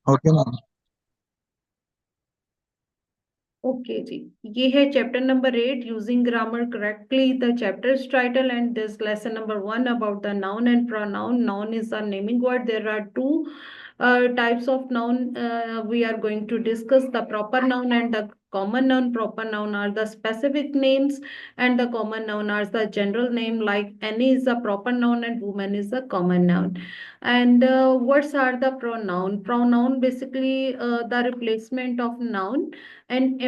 Okay ma'am. Okay जी। ये है chapter number 8, using grammar correctly, the chapters title and this lesson number 1 about the noun and pronoun. Noun is a naming word. There are two types of noun we are going to discuss: the proper noun and the common noun. Proper noun are the specific names and the common noun are the general name, like Annie is a proper noun and woman is a common noun. And words are the pronoun. Pronoun basically the replacement of noun. And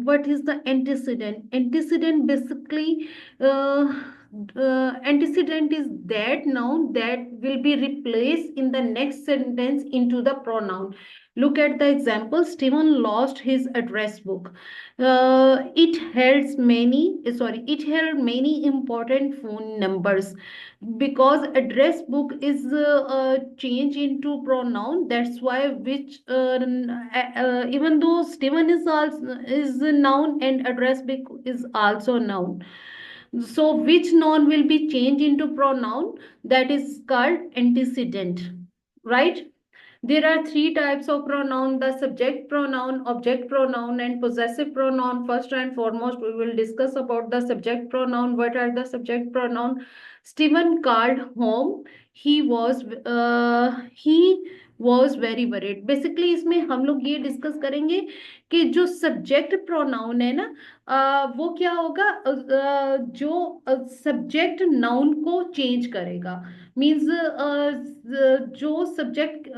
what is the antecedent? Antecedent basically, antecedent is that noun that will be replaced in the next sentence into the pronoun. Look at the example: Stephen lost his address book. It held many important phone numbers. Because address book is changed into pronoun, that's why which even though Stephen is also is a noun and address book is also a noun, so which noun will be changed into pronoun? That is called antecedent, right? There are three types of pronoun: the subject pronoun, object pronoun, and possessive pronoun. First and foremost, we will discuss about the subject pronoun. What are the subject pronoun? Stephen called home. He was very worried. Basically इसमें हम लोग ये discuss करेंगे कि जो subject pronoun है ना, वो क्या होगा, जो सब्जेक्ट नाउन को चेंज करेगा। मीन्स जो सब्जेक्ट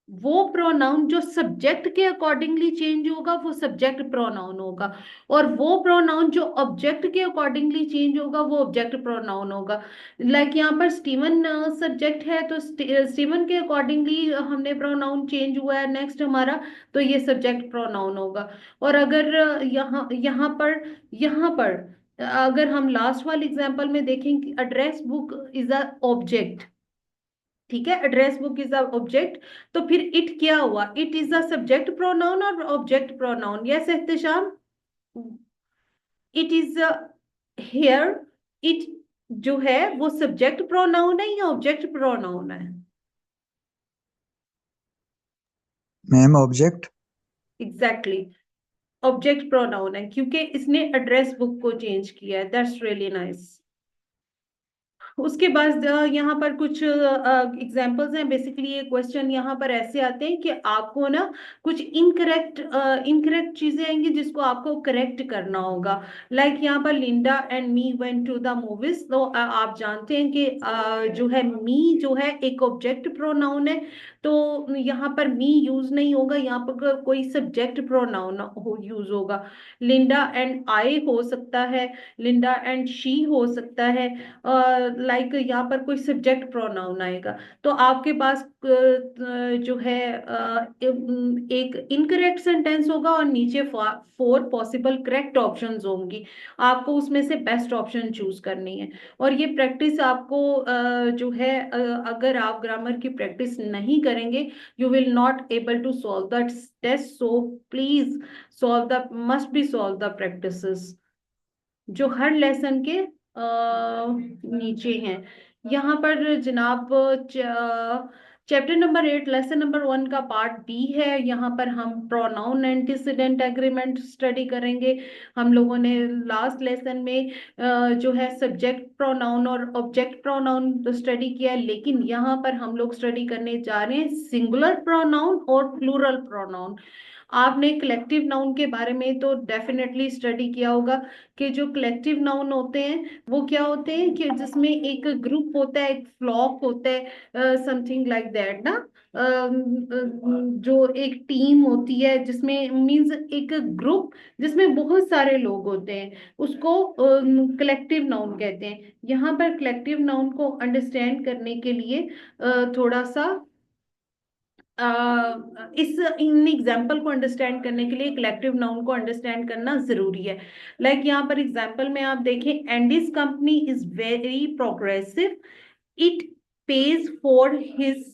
वो प्रोनाउन जो सब्जेक्ट के अकॉर्डिंगली चेंज होगा वो सब्जेक्ट प्रोनाउन होगा, और वो प्रोनाउन जो ऑब्जेक्ट के अकॉर्डिंगली चेंज होगा वो ऑब्जेक्ट प्रोनाउन होगा। लाइक यहाँ पर स्टीवन सब्जेक्ट है, तो स्टीवन के अकॉर्डिंगली हमने प्रोनाउन चेंज हुआ है नेक्स्ट हमारा, तो ये सब्जेक्ट प्रोनाउन होगा। और अगर यहाँ पर अगर हम लास्ट वाले एग्जांपल में देखें कि address book is a object, ठीक है, address book is a object, तो फिर इट क्या हुआ? It is a subject pronoun और object pronoun. Yes Ehtesham, it is here, it जो है वो सब्जेक्ट प्रोनाउन है या ऑब्जेक्ट प्रोनाउन है? Ma'am object. Exactly object pronoun है, क्योंकि इसने एड्रेस बुक को चेंज किया है। That's really nice. उसके बाद यहाँ पर कुछ एग्जांपल्स हैं। बेसिकली ये क्वेश्चन यहाँ पर ऐसे आते हैं कि आपको ना कुछ इनकरेक्ट चीजें आएंगी जिसको आपको करेक्ट करना होगा। लाइक यहाँ पर Linda and me went to the movies, तो आप जानते हैं कि जो है मी जो है एक ऑब्जेक्ट प्रोनाउन है, तो यहाँ पर मी यूज नहीं होगा, यहाँ पर कोई सब्जेक्ट प्रोनाउन हो यूज होगा। लिंडा एंड आई हो सकता है, लिंडा एंड शी हो सकता है। लाइक यहाँ पर कोई सब्जेक्ट प्रोनाउन आएगा, तो आपके पास जो है एक इनकरेक्ट सेंटेंस होगा और नीचे 4 पॉसिबल करेक्ट ऑप्शंस होंगी। आपको उसमें से बेस्ट ऑप्शन चूज करनी है। और ये प्रैक्टिस आपको जो है अगर आप ग्रामर की प्रैक्टिस नहीं करेंगे, you will not able to solve the test. So please solve the must be solve the practices जो हर लेसन के नीचे हैं। यहाँ पर जनाब चैप्टर नंबर 8 लेसन नंबर 1 का पार्ट बी है। यहाँ पर हम प्रोनाउन एंटीसीडेंट एग्रीमेंट स्टडी करेंगे। हम लोगों ने लास्ट लेसन में जो है सब्जेक्ट प्रोनाउन और ऑब्जेक्ट प्रोनाउन स्टडी किया है, लेकिन यहाँ पर हम लोग स्टडी करने जा रहे हैं सिंगुलर प्रोनाउन और प्लूरल प्रोनाउन। आपने कलेक्टिव नाउन के बारे में तो डेफिनेटली स्टडी किया होगा कि जो कलेक्टिव नाउन होते हैं वो क्या होते हैं कि जिसमें एक ग्रुप होता है, एक फ्लॉक होता है, समथिंग लाइक दैट ना। जो एक टीम होती है जिसमें मींस एक ग्रुप जिसमें बहुत सारे लोग होते हैं, उसको कलेक्टिव नाउन कहते हैं। यहाँ पर कलेक्टिव नाउन को अंडरस्टैंड करने के लिए थोड़ा सा इस इन एग्जाम्पल को अंडरस्टैंड करने के लिए कलेक्टिव नाउन को अंडरस्टैंड करना जरूरी है। लाइक यहाँ पर एग्जाम्पल में आप देखें, Andes company is very progressive, it pays for his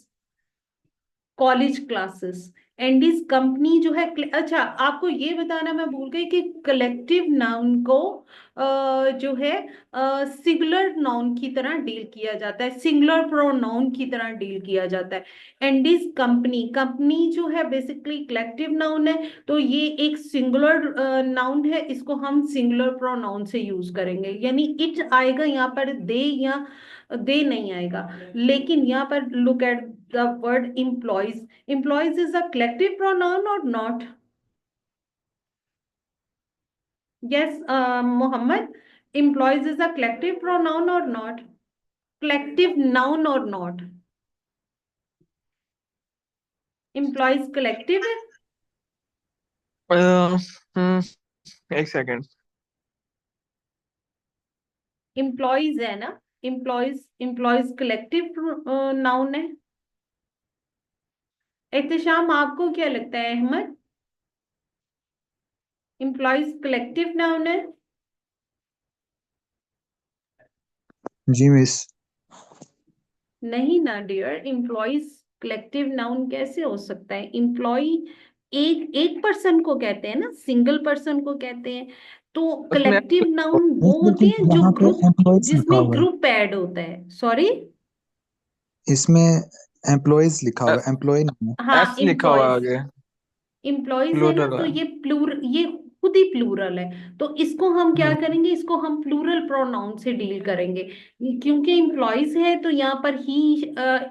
college classes. Andes company जो है अच्छा, आपको ये बताना मैं भूल गई कि कलेक्टिव नाउन को जो है सिंगुलर नाउन की तरह डील किया जाता है, सिंगुलर प्रोनाउन की तरह डील किया जाता है। एंड दिस कंपनी, कंपनी जो है बेसिकली कलेक्टिव नाउन है, तो ये एक सिंगुलर नाउन है, इसको हम सिंगुलर प्रोनाउन से यूज करेंगे, यानी इट आएगा यहाँ पर, दे या दे नहीं आएगा। लेकिन यहाँ पर look at the word employees, employees is a collective pronoun और not? Yes, Mohammed, employees is a collective pronoun or not? Collective noun or not? Employees collective है? अह, हम्म, एक सेकेंड। Employees है ना? Employees collective noun है। एहतेशाम, आपको क्या लगता है अहमद? Employees collective noun है? जी मिस। नहीं ना डियर, एम्प्लॉइज कलेक्टिव नाउन कैसे हो सकता है? एम्प्लॉय एक एक पर्सन को कहते हैं ना, सिंगल पर्सन को कहते हैं। तो उसमें कलेक्टिव नाउन मिस वो होते लेकिन हैं जो यहाँ पे ग्रुप, एम्प्लॉयज लिखा जिसमें हुआ है, ग्रुप ऐड होता है। सॉरी, इसमें एम्प्लॉयज लिखा हुआ है, एम्प्लॉय नहीं है। हाँ एस लिखा हुआ है एम्प्लॉयज, आगे, इम्प्लॉइज है ना, प्लूरल तो है। ये खुद ही प्लूरल है, तो इसको हम क्या हम्म, करेंगे, इसको हम प्लूरल प्रोनाउन से डील करेंगे। क्योंकि इम्प्लॉइज है तो यहाँ पर ही,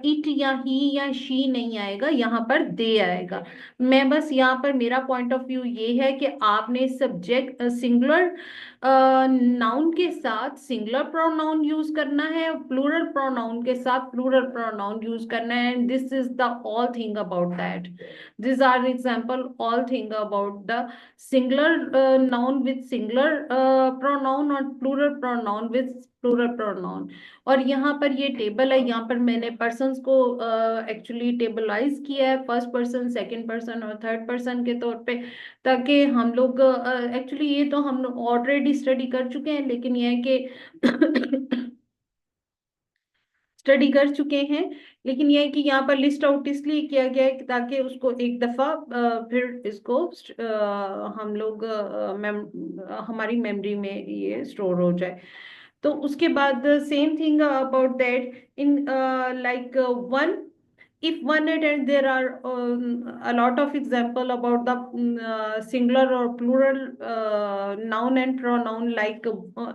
इट या ही या शी नहीं आएगा, यहाँ पर दे आएगा। मैं बस यहाँ पर मेरा पॉइंट ऑफ व्यू ये है कि आपने सब्जेक्ट सिंगुलर नाउन के साथ सिंगुलर प्रोनाउन यूज करना है, प्लूरल प्रोनाउन के साथ प्लूरल प्रोनाउन यूज करना है, and this is the all thing about that. These are example all thing about the singular noun with singular pronoun और plural pronoun with plural pronoun। और यहाँ पर ये टेबल है, यहाँ पर मैंने पर्सन्स को एक्चुअली टेबलाइज किया है, फर्स्ट पर्सन, सेकंड पर्सन और थर्ड पर्सन के तौर पे, ताकि हम लोग एक्चुअली ये तो हम लोग ऑलरेडी स्टडी कर चुके हैं, लेकिन ये है कि स्टडी कर चुके हैं, लेकिन यह है कि यहाँ पर लिस्ट आउट इसलिए किया गया है कि ताकि उसको एक दफा फिर इसको हम लोग हमारी मेमोरी में ये स्टोर हो जाए। तो उसके बाद same thing about that in like one, if one attends, there are a lot of example about the singular or plural noun and pronoun, like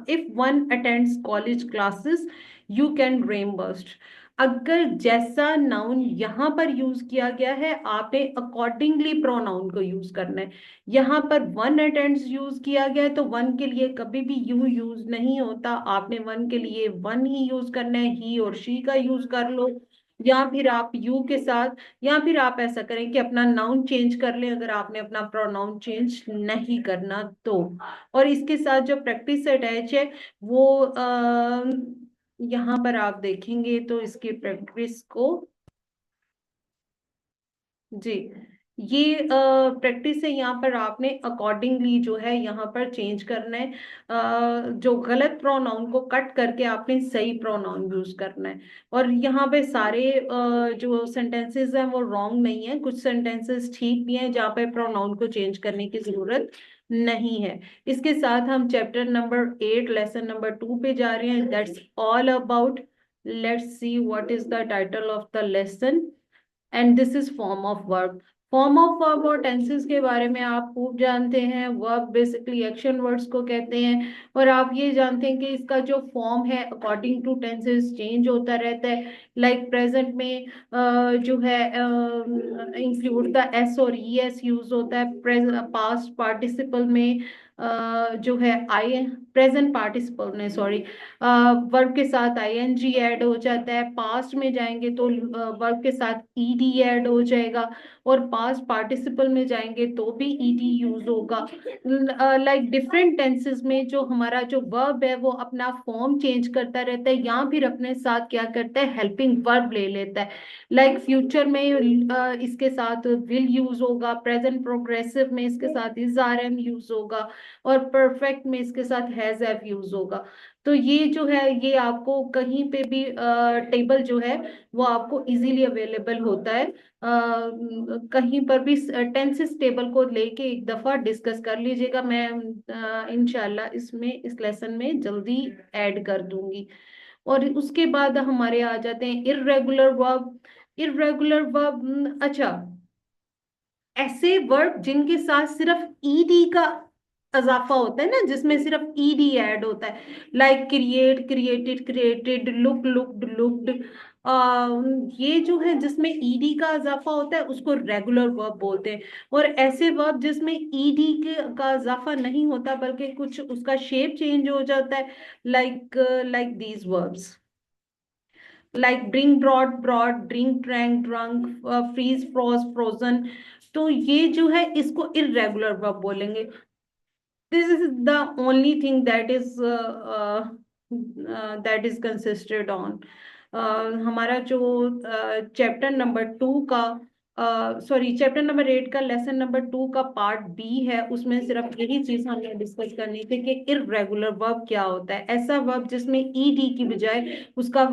if one attends college classes you can dream burst। अगर जैसा noun यहाँ पर use किया गया है, आपने accordingly pronoun को use करना है। यहाँ पर वन अटेंड्स यूज किया गया है, तो वन के लिए कभी भी यू यूज नहीं होता, आपने वन के लिए वन ही यूज करना है, ही और शी का यूज कर लो, या फिर आप यू के साथ, या फिर आप ऐसा करें कि अपना नाउन चेंज कर लें अगर आपने अपना प्रोनाउन चेंज नहीं करना तो। और इसके साथ जो प्रैक्टिस अटैच है वो यहाँ पर आप देखेंगे तो इसकी प्रैक्टिस को, जी, ये प्रैक्टिस है, यहाँ पर आपने अकॉर्डिंगली जो है यहाँ पर चेंज करना है, जो गलत प्रोनाउन को कट करके आपने सही प्रोनाउन यूज करना है। और यहाँ पे सारे जो सेंटेंसेस हैं वो रॉन्ग नहीं है, कुछ सेंटेंसेस ठीक भी हैं जहाँ पे प्रोनाउन को चेंज करने की जरूरत नहीं है। इसके साथ हम चैप्टर नंबर 8 लेसन नंबर 2 पे जा रहे हैं, that's all about, let's see what is the title of the lesson, and this is form of verb. Form of verb और टेंसेस के बारे में आप खूब जानते हैं, वर्ब बेसिकली एक्शन वर्ड्स को कहते हैं, और आप ये जानते हैं कि इसका जो फॉर्म है अकॉर्डिंग टू टेंसेस चेंज होता रहता है। लाइक प्रेजेंट में जो है इंक्लूड द एस और ई एस यूज होता है, पास्ट पार्टिसिपल में जो है आई, प्रेजेंट पार्टिसिपल में सॉरी, वर्ब के साथ आईएनजी ऐड हो जाता है, पास्ट में जाएंगे तो वर्ब के साथ ईडी ऐड हो जाएगा, और पास्ट पार्टिसिपल में जाएंगे तो भी ईडी यूज होगा। लाइक डिफरेंट टेंसेस में जो हमारा जो वर्ब है वो अपना फॉर्म चेंज करता रहता है, या फिर अपने साथ क्या करता है, हेल्पिंग वर्ब ले लेता है। लाइक फ्यूचर में इसके साथ विल यूज होगा, प्रेजेंट प्रोग्रेसिव में इसके साथ इज आर एम यूज होगा, और परफेक्ट में इसके साथ हैज हैव यूज होगा। तो ये जो है ये आपको कहीं पे भी टेबल जो है वो आपको इजीली अवेलेबल होता है। कहीं पर भी टेंसेस टेबल को लेके एक दफा डिस्कस कर लीजिएगा, मैं इंशाल्लाह इसमें इस लेसन में जल्दी ऐड कर दूंगी। और उसके बाद हमारे आ जाते हैं इर्रेगुलर वर्ब। इर्रेगुलर वर्ब, अच्छा, ऐसे वर्ब जिनके साथ सिर्फ ईडी का इजाफा होता है ना, जिसमें सिर्फ ईडी ऐड होता है, like create, created, created, look, looked, looked. ये जो है जिसमें ईडी का इजाफा होता है उसको रेगुलर वर्ब बोलते हैं। और ऐसे वर्ब जिसमें ईडी का इजाफा नहीं होता बल्कि कुछ उसका शेप चेंज हो जाता है, like like these verbs, like bring, brought, brought, drink, drank, drunk, freeze, froze, frozen. तो ये जो है इसको इररेगुलर वर्ब बोलेंगे। This is the only thing that is consisted on हमारा जो चैप्टर नंबर 2 का, सॉरी, चैप्टर नंबर 8 का लेसन नंबर 2 का पार्ट बी है, उसमें सिर्फ यही चीज हमने डिस्कस करनी थी कि इररेगुलर वर्ब क्या होता है। ऐसा वर्ब जिसमें ईडी की बजाय उसका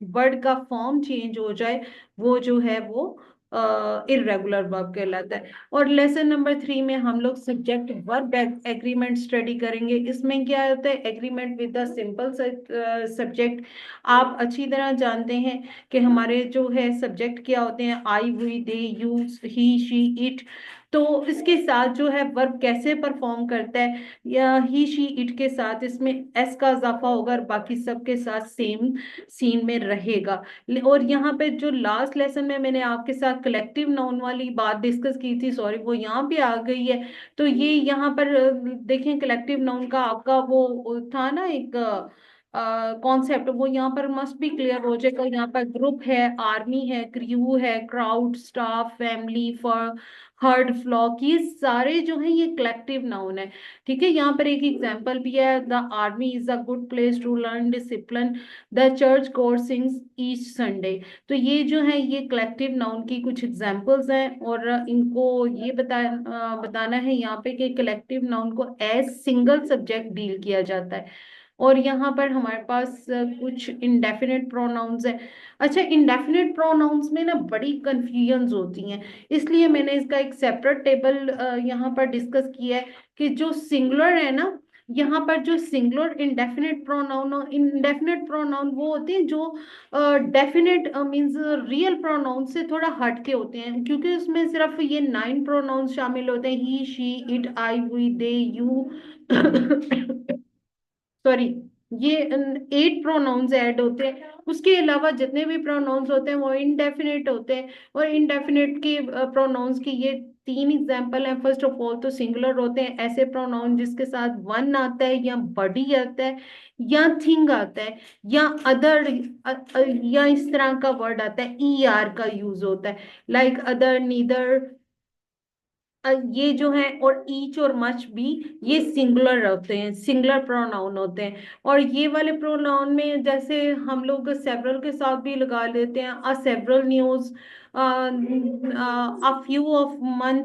वर्ड का फॉर्म चेंज हो जाए, वो जो है वो इररेगुलर वर्ब कहलाता है। और लेसन नंबर 3 में हम लोग सब्जेक्ट वर्ब एग्रीमेंट स्टडी करेंगे। इसमें क्या होता है, agreement with the simple subject. आप अच्छी तरह जानते हैं कि हमारे जो है सब्जेक्ट क्या होते हैं, I, we, they, you, he, she, it. तो इसके साथ जो है वर्ब कैसे परफॉर्म करता है, या ही, शी, इट के साथ इसमें एस का इजाफा होगा और बाकी सब के साथ सेम सीन में रहेगा। और यहाँ पे जो लास्ट लेसन में मैंने आपके साथ कलेक्टिव नाउन वाली बात डिस्कस की थी, सॉरी, वो यहाँ पे आ गई है। तो ये यहाँ पर देखें, कलेक्टिव नाउन का आपका वो था ना एक कॉन्सेप्ट, वो यहाँ पर मस्ट भी क्लियर हो जाएगा। यहाँ पर ग्रुप है, आर्मी है, क्रू है, crowd, staff, family, for, herd, flock, ये सारे जो है ये कलेक्टिव नाउन है। ठीक है, यहाँ पर एक एग्जांपल भी है, the army is a good place to learn discipline, the church choir sings each Sunday. तो ये जो है ये कलेक्टिव नाउन की कुछ एग्जांपल्स हैं, और इनको ये बताना है यहाँ पे कि कलेक्टिव नाउन को एज सिंगल सब्जेक्ट डील किया जाता है। और यहाँ पर हमारे पास कुछ इंडेफिनिट प्रोनाउंस है। अच्छा, इंडेफिनिट प्रोनाउंस में ना बड़ी कंफ्यूजन्स होती हैं, इसलिए मैंने इसका एक सेपरेट टेबल यहाँ पर डिस्कस किया है कि जो सिंगुलर है ना, यहाँ पर जो सिंगुलर इंडेफिनिट प्रोनाउन वो होते हैं जो डेफिनेट मींस रियल प्रोनाउन से थोड़ा हट के होते हैं, क्योंकि उसमें सिर्फ ये 9 प्रोनाउन शामिल होते हैं, he, she, it, I, we, they, you, sorry, ये 8 प्रोनाउंस ऐड होते हैं। उसके अलावा जितने भी प्रोनाउंस होते हैं वो इनडेफिनेट होते हैं। और इनडेफिनेट के प्रोनाउंस की ये 3 एग्जांपल हैं। फर्स्ट ऑफ ऑल तो सिंगुलर होते हैं ऐसे प्रोनाउन जिसके साथ वन आता है, या बॉडी आता है, या थिंग आता है, या अदर, या इस तरह का वर्ड आता है, ई आर का यूज होता है, लाइक अदर, नीदर, ये जो है, और ईच और मच भी ये सिंगुलर होते हैं, सिंगुलर प्रोनाउन होते हैं। और ये वाले प्रोनाउन में जैसे हम लोग सेवरल के साथ भी लगा लेते हैं, a several news, a few of month,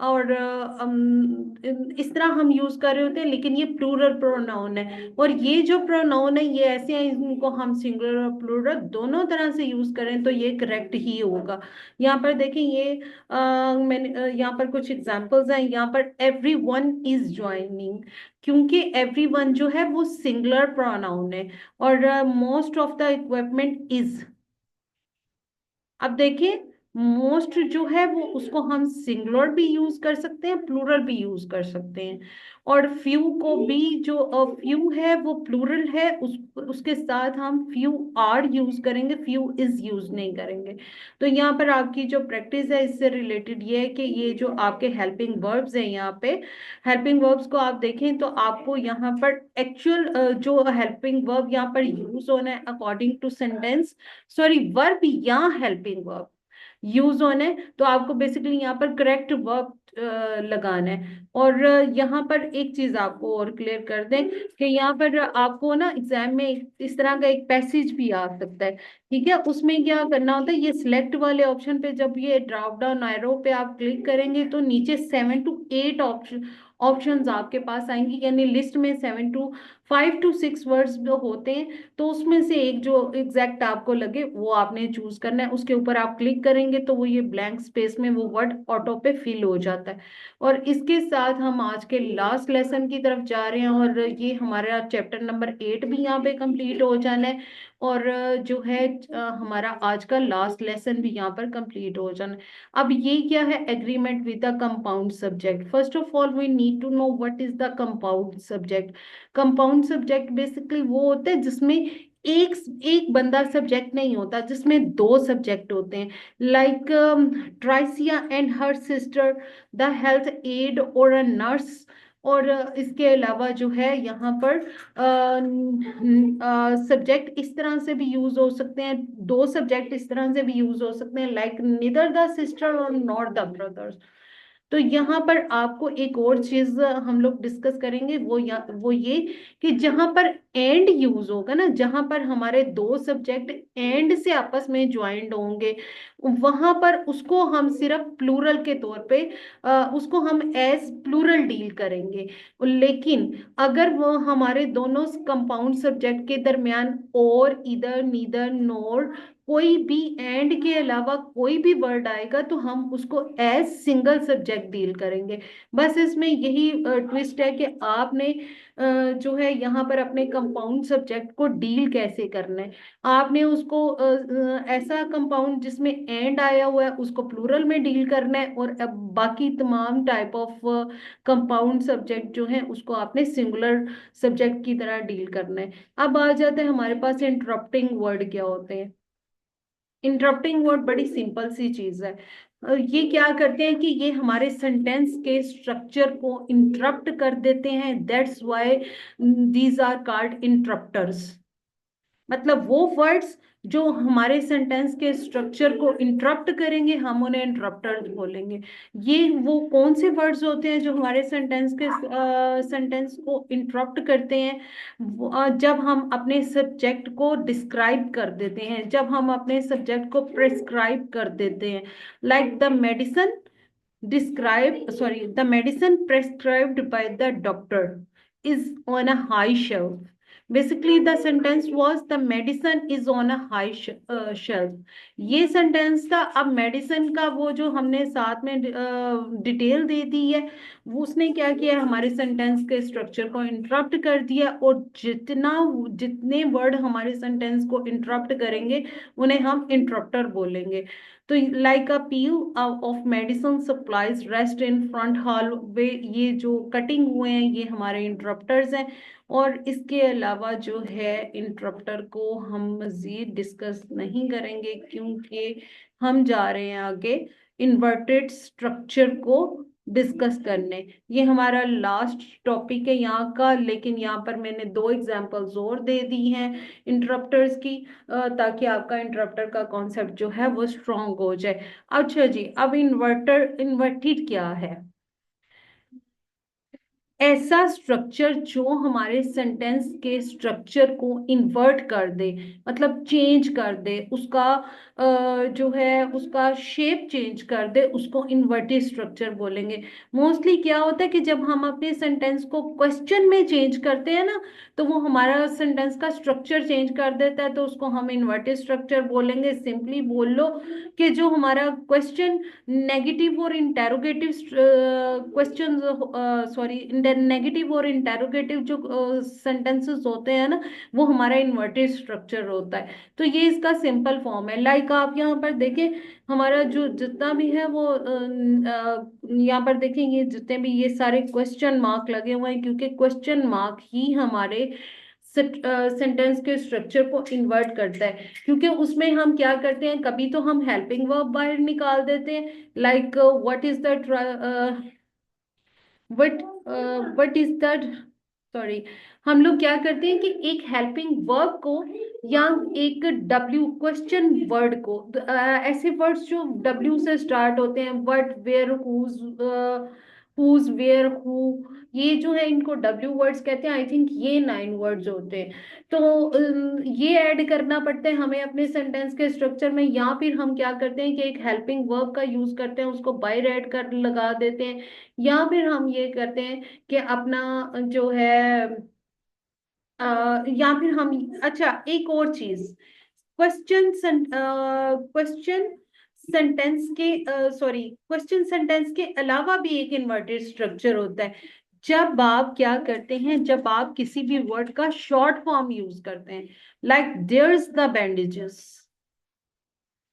और इस तरह हम यूज कर रहे होते हैं, लेकिन ये प्लूरल प्रोनाउन है। और ये जो प्रोनाउन है ये ऐसे हैं, इनको हम सिंगुलर और प्लूरल दोनों तरह से यूज करें तो ये करेक्ट ही होगा। यहाँ पर देखें, ये मैंने यहाँ पर कुछ एग्जांपल्स हैं। यहाँ पर एवरी वन इज ज्वाइनिंग, क्योंकि एवरी वन जो है वो सिंगुलर प्रोनाउन है, और most of the equipment is. अब देखिए, मोस्ट जो है वो उसको हम सिंगुलर भी यूज कर सकते हैं, प्लूरल भी यूज कर सकते हैं। और फ्यू को भी, जो फ्यू है वो प्लूरल है, उसके साथ हम फ्यू आर यूज करेंगे, फ्यू इज यूज नहीं करेंगे। तो यहाँ पर आपकी जो प्रैक्टिस है इससे रिलेटेड ये है कि ये जो आपके हेल्पिंग वर्ब्स हैं, यहाँ पे हेल्पिंग वर्ब्स को आप देखें तो आपको यहाँ पर एक्चुअल जो हेल्पिंग वर्ब यहाँ पर यूज होना है according to sentence, sorry, verb या हेल्पिंग वर्ब यूज होना है, तो आपको बेसिकली यहाँ पर करेक्ट वर्ब लगाना है। और यहाँ पर एक चीज आपको और क्लियर कर दें कि यहाँ पर आपको ना एग्जाम में इस तरह का एक पैसेज भी आ सकता है। ठीक है, उसमें क्या करना होता है, ये सिलेक्ट वाले ऑप्शन पे जब ये ड्रॉप डाउन एरो पे आप क्लिक करेंगे तो नीचे 7 to 8 ऑप्शंस आपके पास आएंगी, यानी लिस्ट में 5 to 6 वर्ड्स होते हैं, तो उसमें से एक जो एग्जैक्ट आपको लगे वो आपने चूज करना है। उसके ऊपर आप क्लिक करेंगे तो वो ये ब्लैंक स्पेस में वो वर्ड ऑटो पे फिल हो जाता है। और इसके साथ हम आज के लास्ट लेसन की तरफ जा रहे हैं, और ये हमारा चैप्टर नंबर 8 भी यहाँ पे कंप्लीट हो जाना है, और जो है हमारा आज का लास्ट लेसन भी यहाँ पर कंप्लीट हो जाना है। अब ये क्या है, agreement with the compound subject. First of all we need to know what is the compound subject. Compound subject basically वो होता है जिसमें एक एक बंदा सब्जेक्ट नहीं होता, जिसमें दो सब्जेक्ट होते हैं, like Tricia and her sister, the health aide और अ नर्स। और इसके अलावा जो है यहाँ पर सब्जेक्ट इस तरह से भी यूज हो सकते हैं, दो सब्जेक्ट इस तरह से भी यूज हो सकते हैं, लाइक निदर द सिस्टर और नॉट द ब्रदर्स। तो यहाँ पर आपको एक और चीज हम लोग डिस्कस करेंगे, वो ये कि जहां पर एंड यूज होगा ना, जहां पर हमारे दो सब्जेक्ट एंड से आपस में ज्वाइंट होंगे, वहां पर उसको हम सिर्फ प्लूरल के तौर पे उसको हम एज प्लूरल डील करेंगे। लेकिन अगर वो हमारे दोनों कंपाउंड सब्जेक्ट के दरमियान और, इधर, नीदर, नोर, कोई भी एंड के अलावा कोई भी वर्ड आएगा तो हम उसको एज सिंगल सब्जेक्ट डील करेंगे। बस इसमें यही ट्विस्ट है कि आपने जो है यहाँ पर अपने कंपाउंड सब्जेक्ट को डील कैसे करना है। आपने उसको ऐसा कंपाउंड जिसमें एंड आया हुआ है उसको प्लूरल में डील करना है, और अब बाकी तमाम टाइप ऑफ कंपाउंड सब्जेक्ट जो है उसको आपने सिंगुलर सब्जेक्ट की तरह डील करना है। अब आ जाता है हमारे पास इंटरप्टिंग वर्ड क्या होते हैं। इंटरप्टिंग वर्ड बड़ी सिंपल सी चीज है। ये क्या करते हैं कि ये हमारे सेंटेंस के स्ट्रक्चर को इंटरप्ट कर देते हैं, that's why these are called interrupters. मतलब वो वर्ड्स जो हमारे सेंटेंस के स्ट्रक्चर को इंटरप्ट करेंगे हम उन्हें इंटरप्टर्स बोलेंगे। ये वो कौन से वर्ड्स होते हैं जो हमारे सेंटेंस को इंटरप्ट करते हैं, जब हम अपने सब्जेक्ट को डिस्क्राइब कर देते हैं, जब हम अपने सब्जेक्ट को प्रिस्क्राइब कर देते हैं, like the medicine the medicine prescribed by the doctor is on a high shelf. Basically the sentence was the medicine is on a high shelf. ये सेंटेंस था। अब मेडिसिन का वो जो हमने साथ में डिटेल दे दी है, वो उसने क्या किया, हमारे सेंटेंस के स्ट्रक्चर को इंटरप्ट कर दिया, और जितने वर्ड हमारे सेंटेंस को इंटरप्ट करेंगे उन्हें हम इंटरप्टर बोलेंगे। तो like a pile of medicine supplies rest in front hallway, ये जो कटिंग हुए हैं ये हमारे इंटरप्टर्स हैं। और इसके अलावा जो है इंटरप्टर को हम मजीद डिस्कस नहीं करेंगे, क्योंकि हम जा रहे हैं आगे इन्वर्टेड स्ट्रक्चर को डिस्कस करने। ये हमारा लास्ट टॉपिक है यहाँ का, लेकिन यहाँ पर मैंने दो एग्जांपल्स और दे दी हैं इंटरप्टर्स की, ताकि आपका इंटरप्टर का कॉन्सेप्ट जो है वो स्ट्रॉन्ग हो जाए। अच्छा जी, अब इन्वर्टेड क्या है? ऐसा स्ट्रक्चर जो हमारे सेंटेंस के स्ट्रक्चर को इन्वर्ट कर दे, मतलब चेंज कर दे, उसका जो है उसका शेप चेंज कर दे, उसको इन्वर्टेड स्ट्रक्चर बोलेंगे। मोस्टली क्या होता है कि जब हम अपने सेंटेंस को क्वेश्चन में चेंज करते हैं ना, तो वो हमारा सेंटेंस का स्ट्रक्चर चेंज कर देता है, तो उसको हम इन्वर्टेड स्ट्रक्चर बोलेंगे। सिंपली बोल लो कि जो हमारा क्वेश्चन नेगेटिव और इंटेरोगेटिव क्वेश्चन सॉरी नेगेटिव और इंटेरोगेटिव जो सेंटेंसेस होते हैं ना, वो हमारा इन्वर्टेड स्ट्रक्चर होता है। तो ये इसका सिंपल फॉर्म है। लाइक आप यहाँ पर देखें, हमारा जो जितना भी है वो यहाँ पर देखें, ये जितने भी ये सारे क्वेश्चन मार्क लगे हुए हैं, क्योंकि क्वेश्चन मार्क ही हमारे सेंटेंस के स्ट्रक्चर को इन्वर्ट करता है। क्योंकि उसमें हम क्या करते हैं, कभी तो हम हेल्पिंग वर्ब बाहर निकाल देते हैं, like what is that sorry, हम लोग क्या करते हैं कि एक हेल्पिंग वर्ब को या एक डब्ल्यू क्वेश्चन वर्ड को, ऐसे वर्ड्स जो डब्ल्यू से स्टार्ट होते हैं, what, where, whose, where, who, ये जो है इनको W वर्ड्स कहते हैं। आई थिंक ये 9 वर्ड्स होते हैं। तो ये ऐड करना पड़ता है हमें अपने सेंटेंस के स्ट्रक्चर में, या फिर हम क्या करते हैं कि एक हेल्पिंग वर्ब का यूज करते हैं, उसको बाय ऐड कर लगा देते हैं, या फिर हम ये करते हैं कि अपना जो है या फिर हम, अच्छा एक और चीज, क्वेश्चन क्वेश्चन सेंटेंस के सॉरी क्वेश्चन सेंटेंस के अलावा भी एक इन्वर्टेड स्ट्रक्चर होता है। जब आप क्या करते हैं, जब आप किसी भी वर्ड का शॉर्ट फॉर्म यूज करते हैं, लाइक देयर्स द बैंडेजेस,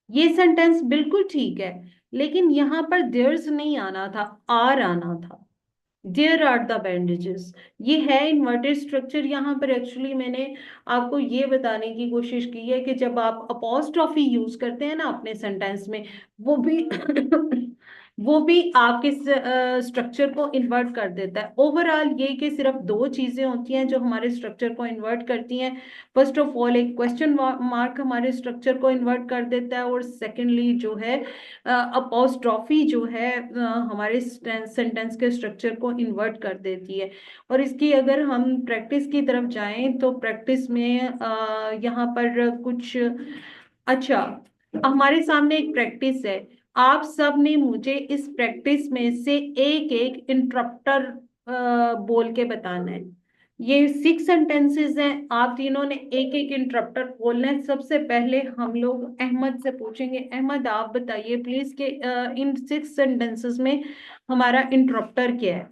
ये सेंटेंस बिल्कुल ठीक है, लेकिन यहां पर देयर्स नहीं आना था, आर आना था। देयर आर द बैंडेजेस, ये है इन्वर्टेड स्ट्रक्चर। यहाँ पर एक्चुअली मैंने आपको ये बताने की कोशिश की है कि जब आप अपोस्ट्रॉफी यूज करते हैं ना अपने सेंटेंस में, वो भी वो भी आपके स्ट्रक्चर को इन्वर्ट कर देता है। ओवरऑल ये कि सिर्फ दो चीजें होती हैं जो हमारे स्ट्रक्चर को इन्वर्ट करती हैं। फर्स्ट ऑफ ऑल एक क्वेश्चन मार्क हमारे स्ट्रक्चर को इन्वर्ट कर देता है, और सेकेंडली जो है अपोस्ट्रॉफी जो है हमारे सेंटेंस के स्ट्रक्चर को इन्वर्ट कर देती है। और इसकी अगर हम प्रैक्टिस की तरफ जाएं तो प्रैक्टिस में यहाँ पर कुछ, अच्छा हमारे सामने एक प्रैक्टिस है, आप सब ने मुझे इस प्रैक्टिस में से एक एक इंटरप्टर बोल के बताना है। ये 6 सेंटेंसेस हैं, आप तीनों ने एक एक इंटरप्टर बोलना है। सबसे पहले हम लोग अहमद से पूछेंगे। अहमद आप बताइए प्लीज कि इन 6 सेंटेंसेस में हमारा इंटरप्टर क्या है।